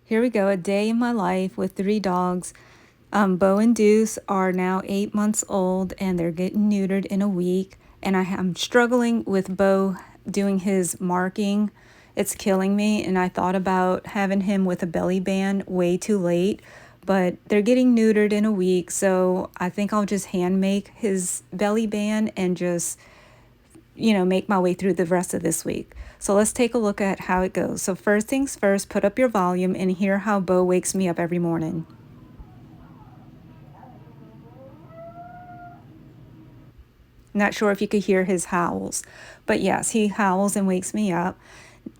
Here we go, a day in my life with 3 dogs. Beaux and Deuce are now 8 months old and they're getting neutered in a week. And I'm struggling with Beaux doing his marking. It's killing me. And I thought about having him with a belly band way too late, but they're getting neutered in a week. So I think I'll just hand make his belly band and just make my way through the rest of this week. So let's take a look at how it goes. So first things first, put up your volume and hear how Beaux wakes me up every morning. Not sure if you could hear his howls, but yes, he howls and wakes me up.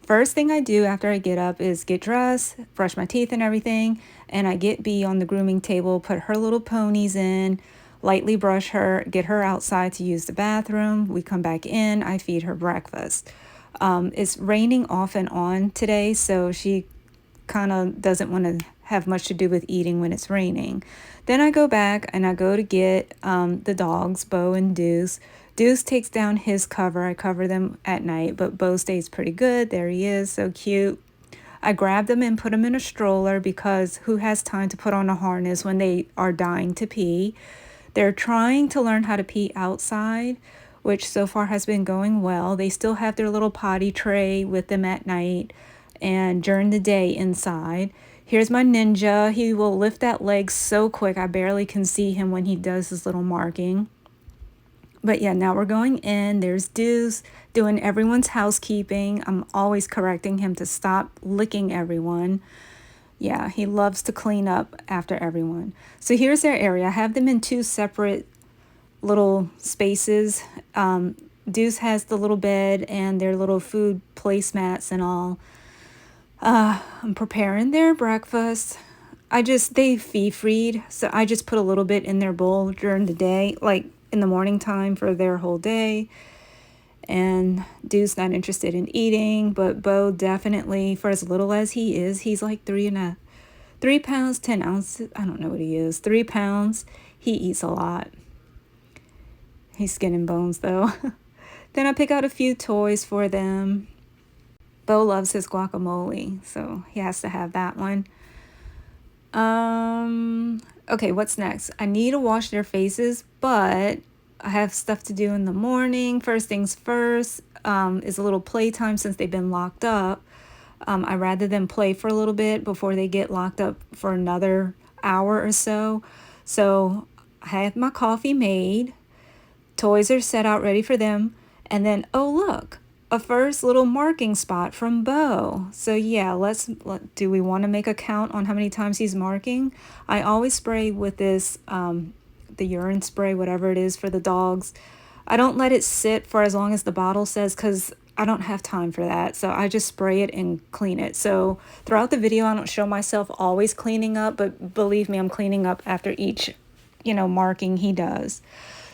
First thing I do after I get up is get dressed, brush my teeth and everything, and I get Bee on the grooming table, put her little ponies in, lightly brush her, get her outside to use the bathroom. We come back in, I feed her breakfast. It's raining off and on today, so she kind of doesn't want to have much to do with eating when it's raining. Then I go back and I go to get the dogs, Beaux and Deuce. Deuce takes down his cover. I cover them at night, but Beaux stays pretty good. There he is, so cute. I grab them and put them in a stroller because who has time to put on a harness when they are dying to pee? They're trying to learn how to pee outside, which so far has been going well. They still have their little potty tray with them at night and during the day inside. Here's my ninja. He will lift that leg so quick I barely can see him when he does his little marking. But yeah, now we're going in. There's Deuce doing everyone's housekeeping. I'm always correcting him to stop licking everyone. Yeah, he loves to clean up after everyone. So here's their area. I have them in 2 separate little spaces. Deuce has the little bed and their little food placemats and all. I'm preparing their breakfast. They feed, so I just put a little bit in their bowl during the day, like in the morning time for their whole day. And Deuce not interested in eating, but Beaux definitely, for as little as he is, he's like 3 pounds, 10 ounces. I don't know what he is, 3 pounds. He eats a lot. He's skin and bones though. Then I pick out a few toys for them. Beaux loves his guacamole, so he has to have that one. Okay, what's next? I need to wash their faces, but I have stuff to do in the morning. First things first is a little playtime since they've been locked up. I rather them play for a little bit before they get locked up for another hour or so. So I have my coffee made. Toys are set out ready for them. And then, oh look, a first little marking spot from Beaux. So yeah, do we want to make a count on how many times he's marking? I always spray with this, the urine spray, whatever it is for the dogs. I don't let it sit for as long as the bottle says because I don't have time for that. So I just spray it and clean it. So throughout the video, I don't show myself always cleaning up, but believe me, I'm cleaning up after each, marking he does.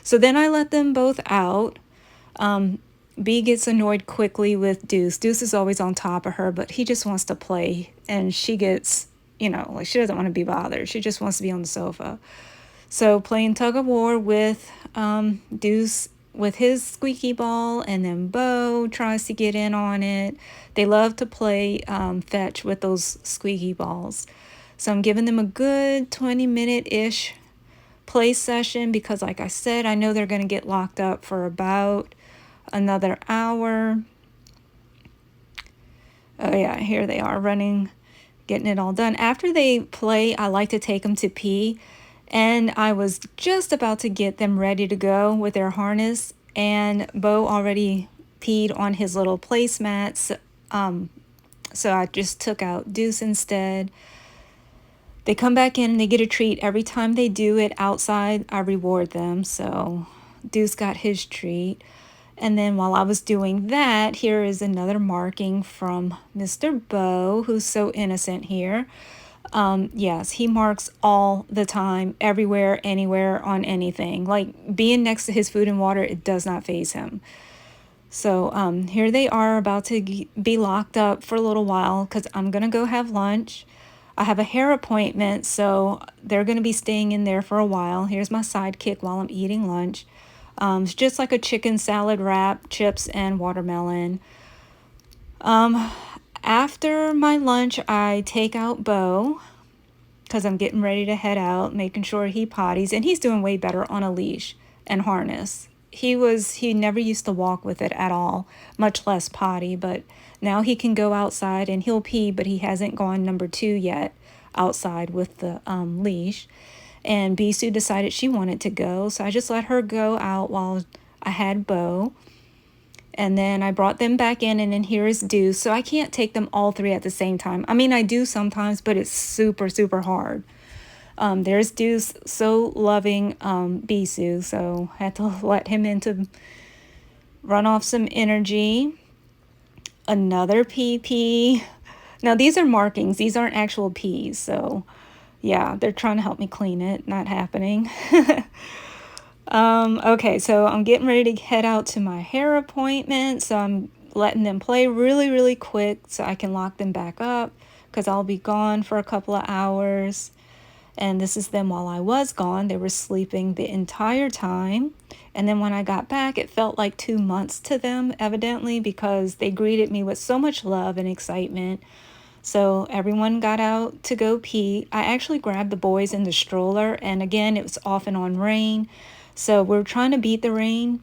So then I let them both out. Bee gets annoyed quickly with Deuce. Deuce is always on top of her, but he just wants to play. And she gets, like she doesn't want to be bothered. She just wants to be on the sofa. So playing tug of war with Deuce with his squeaky ball, and then Beaux tries to get in on it. They love to play fetch with those squeaky balls. So I'm giving them a good 20-minute-ish play session because, like I said, I know they're going to get locked up for about another hour. Oh yeah, here they are running, getting it all done. After they play, I like to take them to pee. And I was just about to get them ready to go with their harness, and Beaux already peed on his little placemats. So I just took out Deuce instead. They come back in and they get a treat. Every time they do it outside, I reward them. So Deuce got his treat. And then while I was doing that, here is another marking from Mr. Beaux, who's so innocent here. Yes, he marks all the time, everywhere, anywhere, on anything. Like being next to his food and water, it does not faze him. So here they are about to be locked up for a little while because I'm going to go have lunch. I have a hair appointment, so they're going to be staying in there for a while. Here's my sidekick while I'm eating lunch. It's just like a chicken salad wrap, chips, and watermelon. After my lunch, I take out Beaux because I'm getting ready to head out, making sure he potties, and he's doing way better on a leash and harness. He never used to walk with it at all, much less potty, but now he can go outside and he'll pee, but he hasn't gone number 2 yet outside with the leash. And Bisou decided she wanted to go, so I just let her go out while I had Beaux. And then I brought them back in, and then here is Deuce. So I can't take them all 3 at the same time. I mean, I do sometimes, but it's super, super hard. There's Deuce, so loving Bisou, so I had to let him in to run off some energy. Another pee. Now, these are markings. These aren't actual pees, so yeah, they're trying to help me clean it. Not happening. Okay, so I'm getting ready to head out to my hair appointment, so I'm letting them play really, really quick so I can lock them back up because I'll be gone for a couple of hours. And this is them while I was gone. They were sleeping the entire time. And then when I got back, it felt like 2 months to them, evidently, because they greeted me with so much love and excitement. So everyone got out to go pee. I actually grabbed the boys in the stroller, and again, it was off and on rain. So we're trying to beat the rain.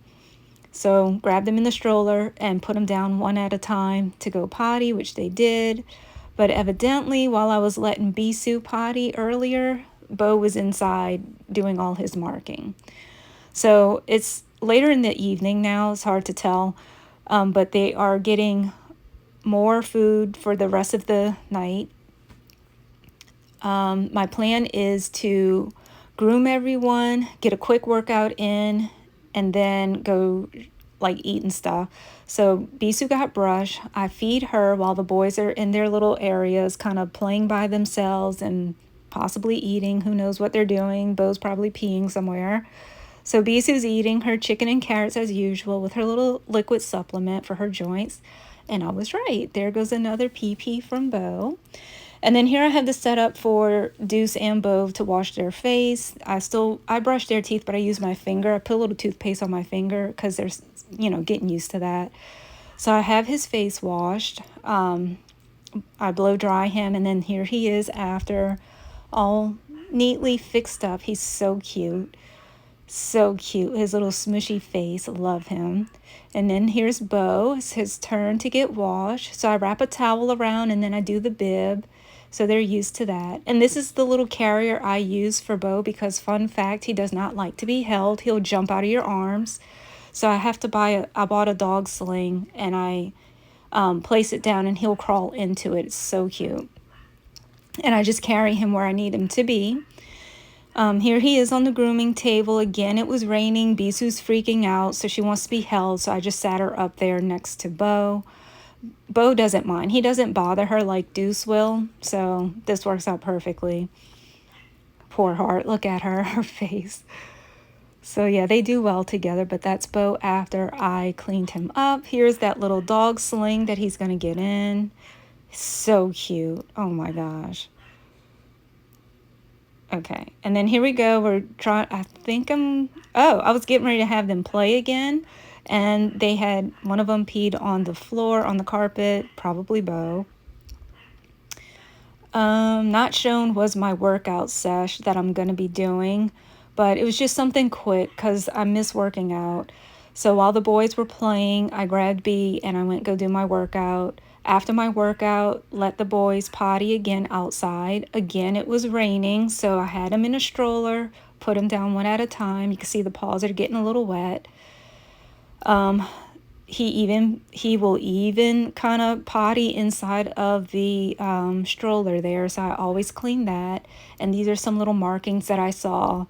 So grab them in the stroller and put them down one at a time to go potty, which they did. But evidently, while I was letting Bisou potty earlier, Beaux was inside doing all his marking. So it's later in the evening now. It's hard to tell. But they are getting more food for the rest of the night. My plan is to groom everyone, get a quick workout in, and then go like eat and stuff. So Bisou got brushed. I feed her while the boys are in their little areas, kind of playing by themselves and possibly eating. Who knows what they're doing? Beau's probably peeing somewhere. So Bisou's eating her chicken and carrots as usual with her little liquid supplement for her joints. And I was right. There goes another pee from Beaux. And then here I have the setup for Deuce and Beaux to wash their face. I brush their teeth, but I use my finger. I put a little toothpaste on my finger because they're, getting used to that. So I have his face washed. I blow dry him, and then here he is after, all neatly fixed up. He's so cute. So cute. His little smushy face. Love him. And then here's Beaux. It's his turn to get washed. So I wrap a towel around, and then I do the bib. So they're used to that. And this is the little carrier I use for Beaux because, fun fact, he does not like to be held. He'll jump out of your arms. So I have to I bought a dog sling, and I place it down, and he'll crawl into it. It's so cute. And I just carry him where I need him to be. Here he is on the grooming table. Again, it was raining. Bisou's freaking out, so she wants to be held. So I just sat her up there next to Beaux. Beaux doesn't mind. He doesn't bother her like Deuce will. So this works out perfectly. Poor heart. Look at her, her face. So yeah, they do well together, but that's Beaux after I cleaned him up. Here's that little dog sling that he's going to get in. So cute. Oh my gosh. Okay, and then here we go. We're trying, I was getting ready to have them play again, and they had, one of them peed on the floor, on the carpet, probably Beaux. Not shown was my workout sesh that I'm going to be doing, but it was just something quick because I miss working out. So while the boys were playing, I grabbed B and I went go do my workout. After my workout, let the boys potty again outside. Again, it was raining, so I had them in a stroller, put them down one at a time. You can see the paws are getting a little wet. He will even kind of potty inside of the stroller there, so I always clean that. And these are some little markings that I saw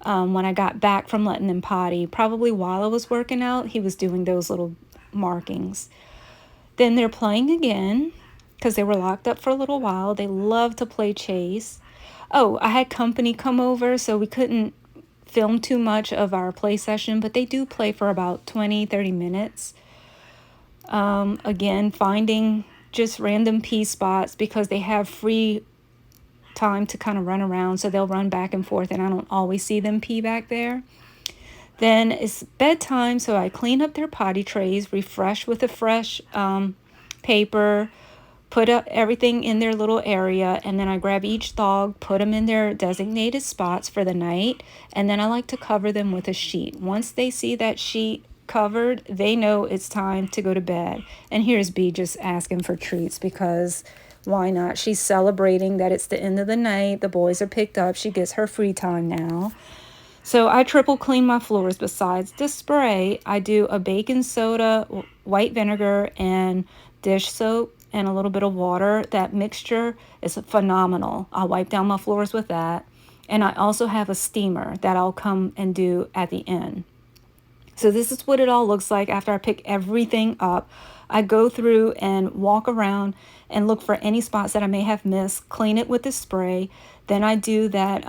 when I got back from letting them potty. Probably while I was working out, he was doing those little markings. Then they're playing again because they were locked up for a little while. They love to play chase. Oh, I had company come over, so we couldn't film too much of our play session, but they do play for about 20-30 minutes. Again, finding just random pee spots because they have free time to kind of run around, so they'll run back and forth, and I don't always see them pee back there. Then it's bedtime, so I clean up their potty trays, refresh with a fresh paper, put everything in their little area, and then I grab each dog, put them in their designated spots for the night, and then I like to cover them with a sheet. Once they see that sheet covered, they know it's time to go to bed. And here's B just asking for treats because why not? She's celebrating that it's the end of the night. The boys are picked up. She gets her free time now. So I triple clean my floors. Besides the spray, I do a baking soda, white vinegar, and dish soap and a little bit of water. That mixture is phenomenal. I wipe down my floors with that. And I also have a steamer that I'll come and do at the end. So this is what it all looks like after I pick everything up. I go through and walk around and look for any spots that I may have missed, clean it with the spray. Then I do that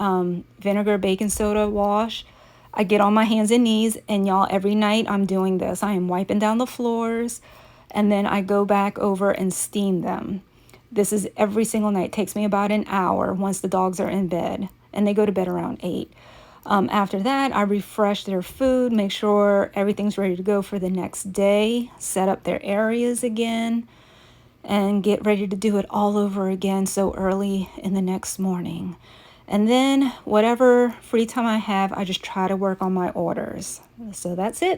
vinegar baking soda wash. I get on my hands and knees, and y'all, every night I'm doing this. I am wiping down the floors, and then I go back over and steam them. This is every single night. It takes me about an hour once the dogs are in bed, and they go to bed around 8. After that, I refresh their food, make sure everything's ready to go for the next day, set up their areas again, and get ready to do it all over again so early in the next morning. And then whatever free time I have, I just try to work on my orders. So that's it.